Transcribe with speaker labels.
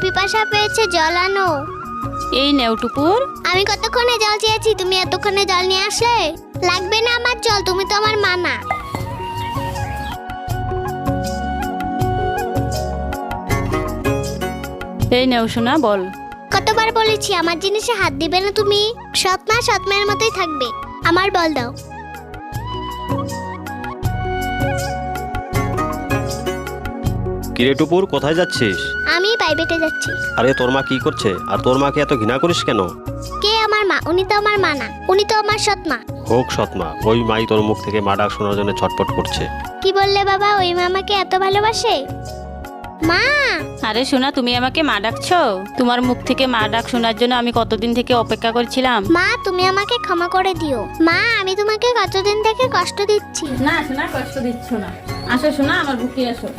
Speaker 1: পিপাসা পেয়েছে, জল আনো।
Speaker 2: এই নেও টুপুর।
Speaker 1: আমি কতক্ষণে জল চেয়েছি, তুমি এতক্ষণে জল নিয়ে আসলে? লাগবে না আমার জল, তুমি তো আমার মা না।
Speaker 2: এই নেও সোনা, বল।
Speaker 1: কতবার বলেছি আমার জিনিসে হাত দিবে না তুমি। সৎ মা সৎ মায়ের মতোই থাকবে। আমার বল দাও।
Speaker 3: কিরে টুপুর, কোথায় যাচ্ছিস?
Speaker 1: আমি প্রাইভেটে যাচ্ছি।
Speaker 3: আরে তোর মা কি করছে? আর তোর মাকে এত ঘৃণা করিস কেন?
Speaker 1: কে আমার মা? উনি তো আমার মা না, উনি তো আমার সৎ মা।
Speaker 3: হোক সৎমা, ওই মাই তোর মুখ থেকে মা ডাক শোনার জন্য ছটফট করছে।
Speaker 1: কি বললে বাবা? ওই মা আমাকে এত ভালোবাসে? মা!
Speaker 2: আরে সোনা, তুমি আমাকে মা ডাকছো? তোমার মুখ থেকে মা ডাক শোনার জন্য আমি কতদিন থেকে অপেক্ষা করছিলাম।
Speaker 1: মা, তুমি আমাকে ক্ষমা করে দিও। মা, আমি তোমাকে কতদিন থেকে কষ্ট দিচ্ছি।
Speaker 2: না সোনা, কষ্ট দিচ্ছ না। আসো সোনা, আমার বুকে আসো।